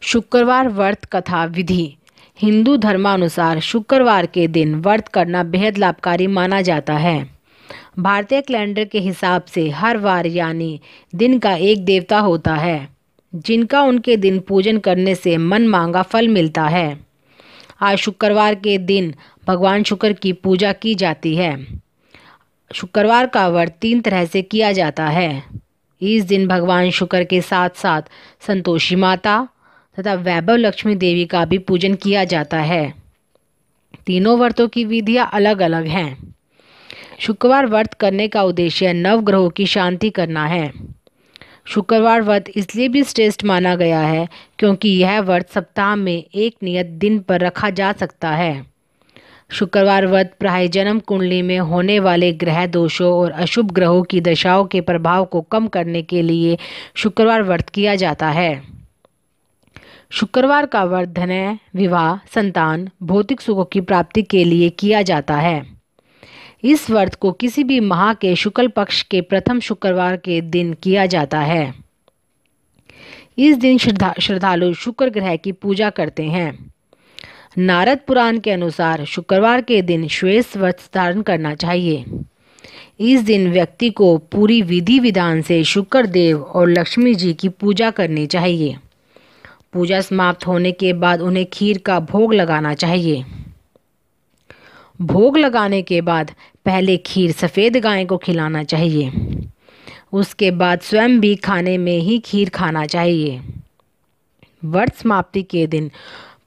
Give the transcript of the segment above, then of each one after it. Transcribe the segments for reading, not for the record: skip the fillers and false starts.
शुक्रवार व्रत कथा विधि। हिंदू धर्मानुसार शुक्रवार के दिन व्रत करना बेहद लाभकारी माना जाता है। भारतीय कैलेंडर के हिसाब से हर वार यानी दिन का एक देवता होता है जिनका उनके दिन पूजन करने से मन मांगा फल मिलता है। आज शुक्रवार के दिन भगवान शुक्र की पूजा की जाती है। शुक्रवार का व्रत 3 तरह से किया जाता है। इस दिन भगवान शुक्र के साथ साथ संतोषी माता तथा वैभव लक्ष्मी देवी का भी पूजन किया जाता है। तीनों व्रतों की विधियां अलग अलग हैं। शुक्रवार व्रत करने का उद्देश्य नवग्रहों की शांति करना है। शुक्रवार व्रत इसलिए भी श्रेष्ठ माना गया है क्योंकि यह व्रत सप्ताह में एक नियत दिन पर रखा जा सकता है। शुक्रवार व्रत प्राय जन्म कुंडली में होने वाले ग्रह दोषों और अशुभ ग्रहों की दशाओं के प्रभाव को कम करने के लिए शुक्रवार व्रत किया जाता है। शुक्रवार का व्रत धन, विवाह, संतान, भौतिक सुखों की प्राप्ति के लिए किया जाता है। इस व्रत को किसी भी माह के शुक्ल पक्ष के प्रथम शुक्रवार के दिन किया जाता है। इस दिन श्रद्धालु शुक्र ग्रह की पूजा करते हैं। नारद पुराण के अनुसार शुक्रवार के दिन श्वेत वस्त्र धारण करना चाहिए। इस दिन व्यक्ति को पूरी विधि विधान से शुक्र देव और लक्ष्मी जी की पूजा करनी चाहिए। पूजा समाप्त होने के बाद उन्हें खीर का भोग लगाना चाहिए। भोग लगाने के बाद पहले खीर सफ़ेद गाय को खिलाना चाहिए। उसके बाद स्वयं भी खाने में ही खीर खाना चाहिए। व्रत समाप्ति के दिन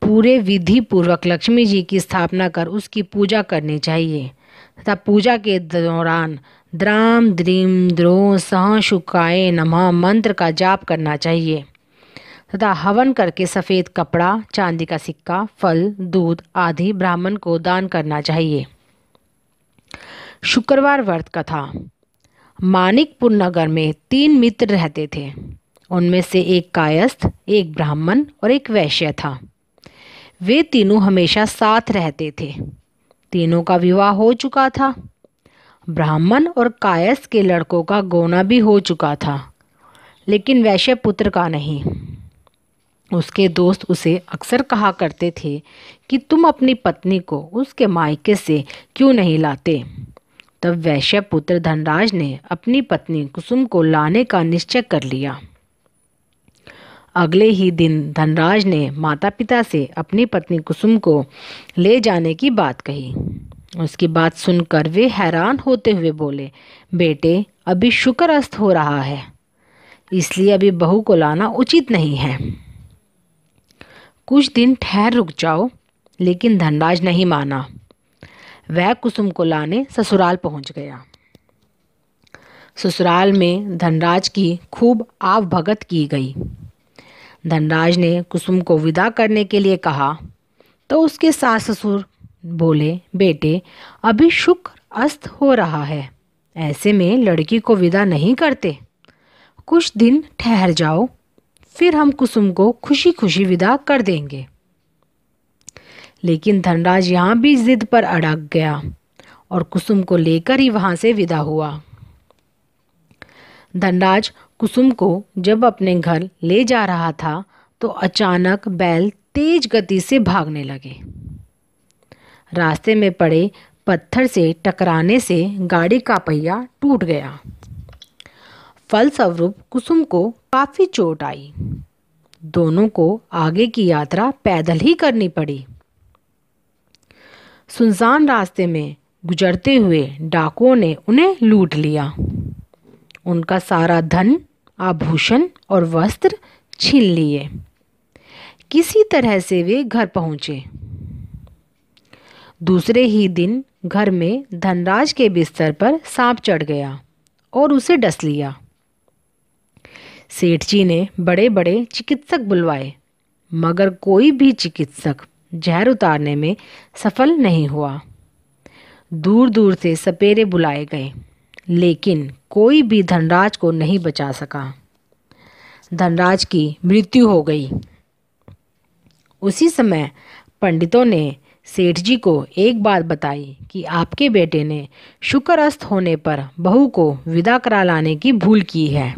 पूरे विधि पूर्वक लक्ष्मी जी की स्थापना कर उसकी पूजा करनी चाहिए तथा पूजा के दौरान द्राम द्रीम द्रोह सह शुकाय नमः मंत्र का जाप करना चाहिए तथा हवन करके सफ़ेद कपड़ा, चांदी का सिक्का, फल, दूध आदि ब्राह्मण को दान करना चाहिए। शुक्रवार व्रत कथा। मानिकपुर नगर में 3 मित्र रहते थे। उनमें से एक कायस्थ, एक ब्राह्मण और एक वैश्य था। वे तीनों हमेशा साथ रहते थे। तीनों का विवाह हो चुका था। ब्राह्मण और कायस्थ के लड़कों का गोना भी हो चुका था, लेकिन वैश्य पुत्र का नहीं। उसके दोस्त उसे अक्सर कहा करते थे कि तुम अपनी पत्नी को उसके मायके से क्यों नहीं लाते। तब वैश्य पुत्र धनराज ने अपनी पत्नी कुसुम को लाने का निश्चय कर लिया। अगले ही दिन धनराज ने माता पिता से अपनी पत्नी कुसुम को ले जाने की बात कही। उसकी बात सुनकर वे हैरान होते हुए बोले, बेटे, अभी शुक्र अस्त हो रहा है, इसलिए अभी बहू को लाना उचित नहीं है। कुछ दिन ठहर रुक जाओ। लेकिन धनराज नहीं माना। वह कुसुम को लाने ससुराल पहुंच गया। ससुराल में धनराज की खूब आवभगत की गई। धनराज ने कुसुम को विदा करने के लिए कहा तो उसके सास ससुर बोले, बेटे, अभी शुक्र अस्त हो रहा है, ऐसे में लड़की को विदा नहीं करते। कुछ दिन ठहर जाओ, फिर हम कुसुम को खुशी खुशी विदा कर देंगे। लेकिन धनराज यहाँ भी जिद पर अड़क गया और कुसुम को लेकर ही वहां से विदा हुआ। धनराज कुसुम को जब अपने घर ले जा रहा था तो अचानक बैल तेज गति से भागने लगे। रास्ते में पड़े पत्थर से टकराने से गाड़ी का पहिया टूट गया। फलस्वरूप कुसुम को काफी चोट आई। दोनों को आगे की यात्रा पैदल ही करनी पड़ी। सुनसान रास्ते में गुजरते हुए डाकुओं ने उन्हें लूट लिया। उनका सारा धन, आभूषण और वस्त्र छीन लिए। किसी तरह से वे घर पहुंचे। दूसरे ही दिन घर में धनराज के बिस्तर पर सांप चढ़ गया और उसे डस लिया। सेठ जी ने बड़े बड़े चिकित्सक बुलवाए, मगर कोई भी चिकित्सक जहर उतारने में सफल नहीं हुआ। दूर दूर से सपेरे बुलाए गए, लेकिन कोई भी धनराज को नहीं बचा सका। धनराज की मृत्यु हो गई। उसी समय पंडितों ने सेठ जी को एक बात बताई कि आपके बेटे ने शुक्र अस्त होने पर बहू को विदा करा लाने की भूल की है।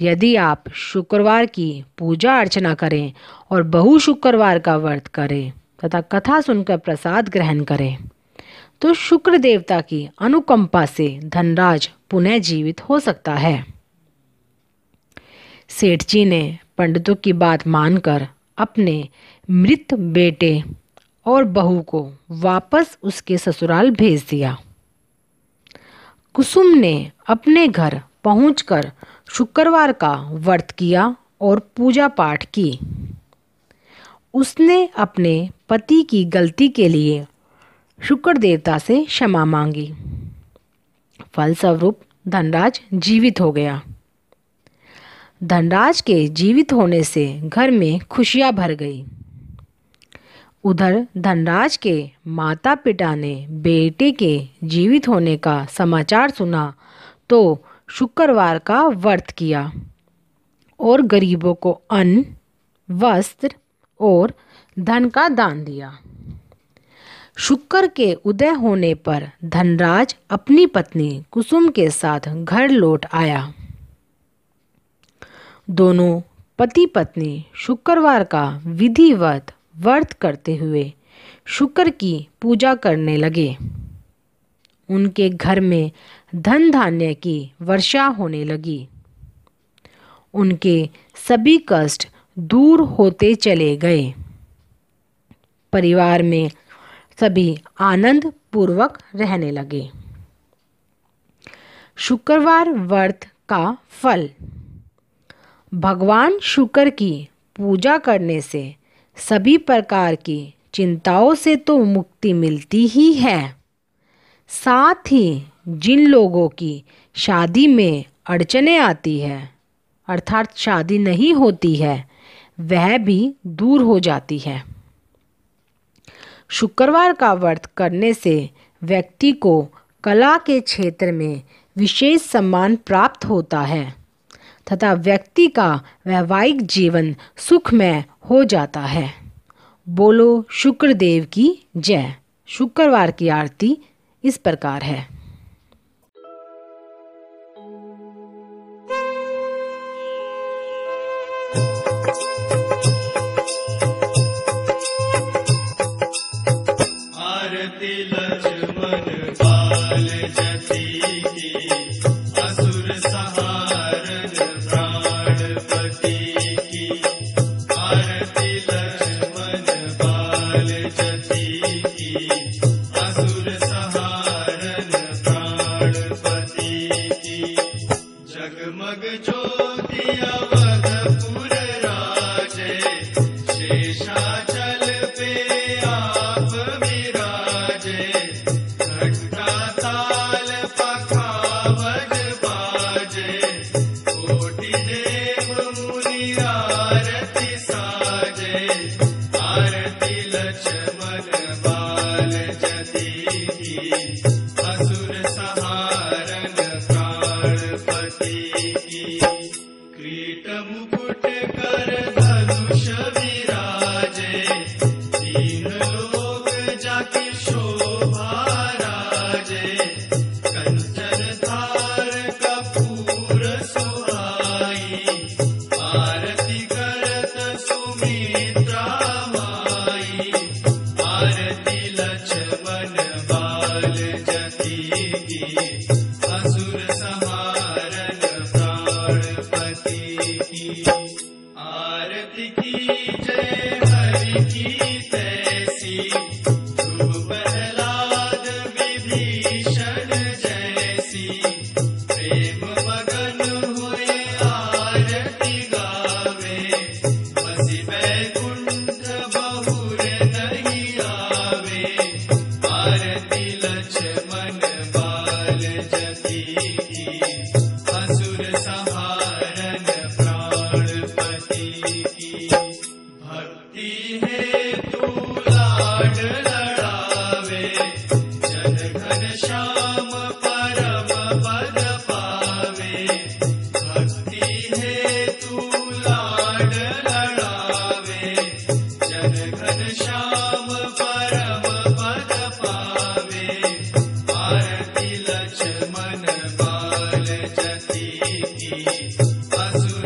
यदि आप शुक्रवार की पूजा अर्चना करें और बहु शुक्रवार का व्रत करें तथा कथा सुनकर प्रसाद ग्रहण करें तो शुक्र देवता की अनुकंपा से धनराज पुनः जीवित हो सकता है। सेठ जी ने पंडितों की बात मानकर अपने मृत बेटे और बहू को वापस उसके ससुराल भेज दिया। कुसुम ने अपने घर पहुंचकर शुक्रवार का व्रत किया और पूजा पाठ की। उसने अपने पति की गलती के लिए शुक्र देवता से क्षमा मांगी। फलस्वरूप धनराज जीवित हो गया। धनराज के जीवित होने से घर में खुशियां भर गई। उधर धनराज के माता पिता ने बेटे के जीवित होने का समाचार सुना तो शुक्रवार का व्रत किया और गरीबों को अन्न, वस्त्र और धन का दान दिया। शुक्र के उदय होने पर धनराज अपनी पत्नी कुसुम के साथ घर लौट आया। दोनों पति पत्नी शुक्रवार का विधिवत व्रत करते हुए शुक्र की पूजा करने लगे। उनके घर में धन धान्य की वर्षा होने लगी। उनके सभी कष्ट दूर होते चले गए। परिवार में सभी आनंद पूर्वक रहने लगे। शुक्रवार व्रत का फल। भगवान शुक्र की पूजा करने से सभी प्रकार की चिंताओं से तो मुक्ति मिलती ही है, साथ ही जिन लोगों की शादी में अड़चनें आती है अर्थात शादी नहीं होती है वह भी दूर हो जाती है। शुक्रवार का व्रत करने से व्यक्ति को कला के क्षेत्र में विशेष सम्मान प्राप्त होता है तथा व्यक्ति का वैवाहिक जीवन सुखमय हो जाता है। बोलो शुक्रदेव की जय। शुक्रवार की आरती इस प्रकार है। आरती लक्ष्मण बाल जति की, असुर संहारन प्राणपति की। आरती लक्ष्मण बाल जति की, असुर संहारन प्राणपति की। जगमग ज्योति अवधपुर राजे, शेषाचल पे आप विराजे। घंटा ताल पखावज बाजे, कोटि देव मुनि आरती साजे। आरती लक्ष्मण बाल जति की, असुर संहारन प्राणपति की। क्रीट मुकुट कर धनुष विराजे, तीन लोक जाकी शोभा राजे। कंचन धार कपूर सुहाई, आरती करत सुमित्रा माई। आरती लक्ष्मण बाल जति की, असुर संहारन प्राणपति की। आरती की जय हरि की तैसी, ध्रुव प्रहलाद विभीषण जैसी। प्रेम मगन हुए आरती गावे, बसी वैकुंठ बहुर नहीं आवे। आरती लक्ष्मण बाल जति की, असुर संहारन प्राणपति की। भक्ति हेतु लाड लड़ावे, जन घन श्याम परम पद पावे। भक्ति हेतु लाड लड़ावे, जन घन श्याम परम पद पावे। आरती लक्ष्मण बाल जति की, असुर